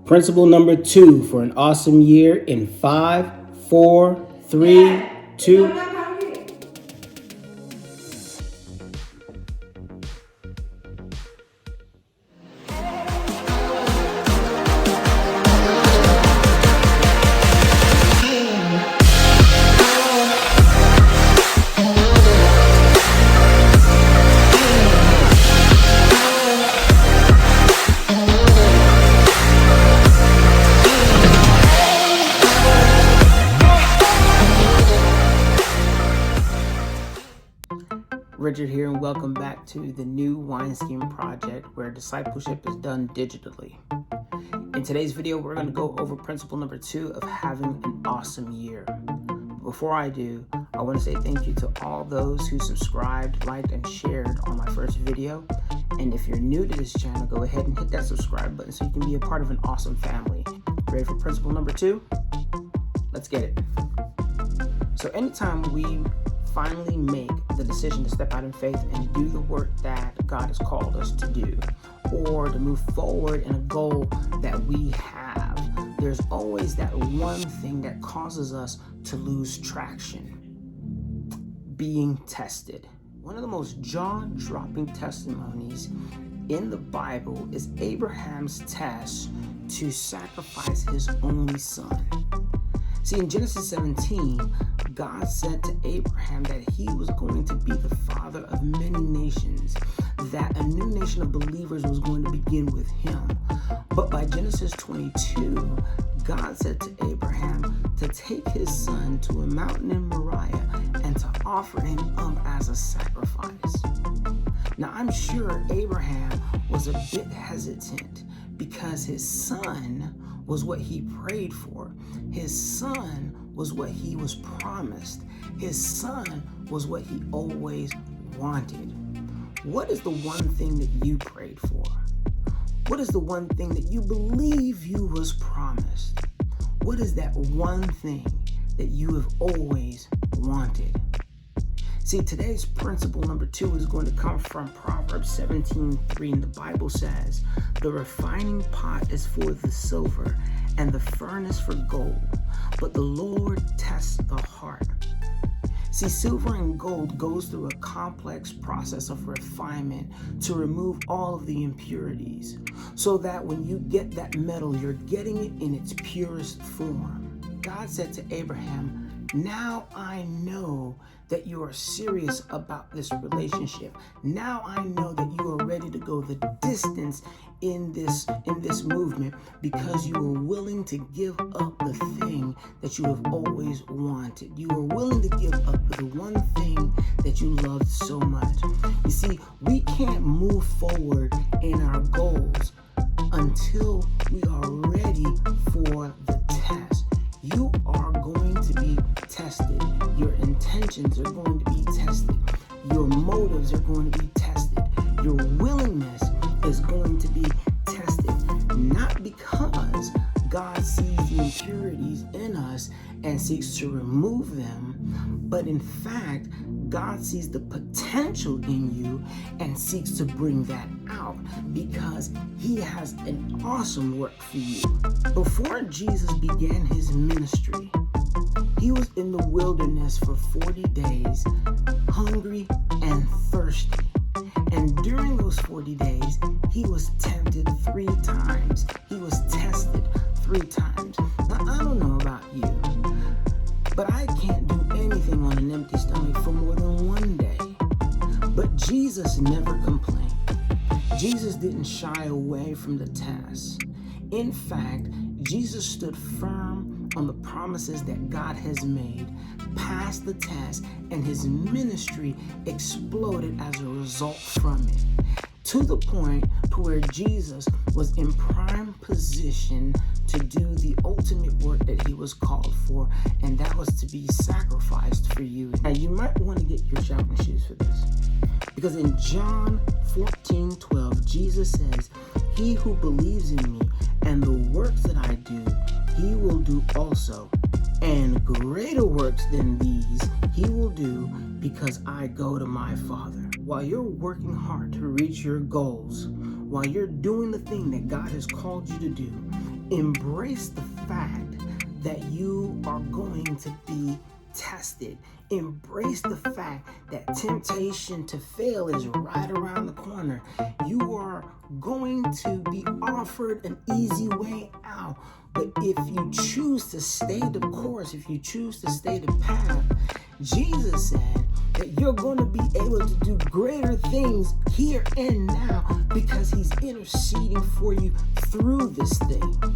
Principle number 2 for an awesome year in 5, 4, 3, 2. Richard here, and welcome back to the New Wineskin Project, where discipleship is done digitally. In today's video, we're going to go over principle number 2 of having an awesome year. Before I do, I want to say thank you to all those who subscribed, liked, and shared on my first video. And if you're new to this channel, go ahead and hit that subscribe button so you can be a part of an awesome family. Ready for principle number 2? Let's get it. So anytime we finally make the decision to step out in faith and do the work that God has called us to do, or to move forward in a goal that we have, there's always that one thing that causes us to lose traction: being tested. One of the most jaw-dropping testimonies in the Bible is Abraham's test to sacrifice his only son. See, in Genesis 17, God said to Abraham that he was going to be the father of many nations, that a new nation of believers was going to begin with him. But by Genesis 22, God said to Abraham to take his son to a mountain in Moriah and to offer him up as a sacrifice. Now, I'm sure Abraham was a bit hesitant because his son was what he prayed for. His son was what he was promised. His son was what he always wanted. What is the one thing that you prayed for? What is the one thing that you believe you was promised? What is that one thing that you have always wanted? See, today's principle number 2 is going to come from Proverbs 17:3, and the Bible says, "The refining pot is for the silver, and the furnace for gold, but the Lord tests the heart." See, silver and gold goes through a complex process of refinement to remove all of the impurities, so that when you get that metal, you're getting it in its purest form. God said to Abraham, "Now I know that you are serious about this relationship. Now I know that you are ready to go the distance in this movement, because you are willing to give up the thing that you have always wanted. You are willing to give up the one thing that you loved so much." You see, we can't move forward in our goals until we are ready for the test. You are going to be tested. Your intentions are going to be tested. Your motives are going to be tested. Your willingness is going to be tested. Not because God sees the impurities in us and seeks to remove them, but in fact, God sees the potential in you and seeks to bring that out, because he has an awesome work for you. Before Jesus began his ministry, he was in the wilderness for 40 days, hungry and thirsty. And during those 40 days, he was tempted 3 times. He was tested 3 times. Now, I don't know about you, but I can't do anything on an empty stomach for more than 1 day. But Jesus never complained. Jesus didn't shy away from the test. In fact, Jesus stood firm on the promises that God has made, passed the test, and his ministry exploded as a result from it, to the point to where Jesus was in prime position to do the ultimate work that he was called for, and that was to be sacrificed for you. Now, you might want to get your shouting shoes for this, because in John 14:12, Jesus says, "He who believes in me and the works that I do, he will do also, and greater works than these he will do, because I go to my Father." While you're working hard to reach your goals, while you're doing the thing that God has called you to do, Embrace the fact that you are going to be tested. Embrace the fact that temptation to fail is right around the corner. You are going to be offered an easy way out. But if you choose to stay the course, if you choose to stay the path, Jesus said that you're going to be able to do greater things here and now because he's interceding for you through this thing.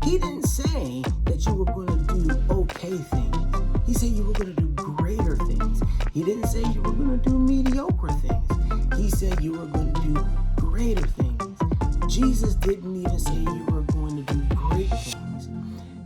He didn't say that you were going to do okay things. He said you were going to do greater things. He didn't say you were going to do mediocre things. He said you were going to do greater things. Jesus didn't even say you were going to do great things.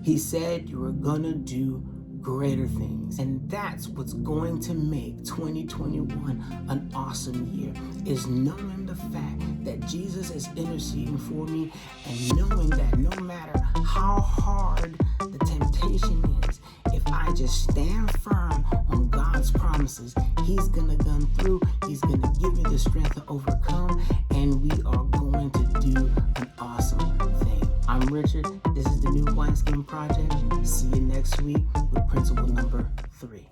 He said you were going to do greater things. And that's what's going to make 2021 an awesome year, is knowing the fact that Jesus is interceding for me and knowing that no matter how hard the temptation is, if I just stand firm on God's promises, he's going to come through. He's going to give me the strength to overcome, and we are going to do an awesome thing. I'm Richard. This is the New Wineskin Project. See you next week with principle number 3.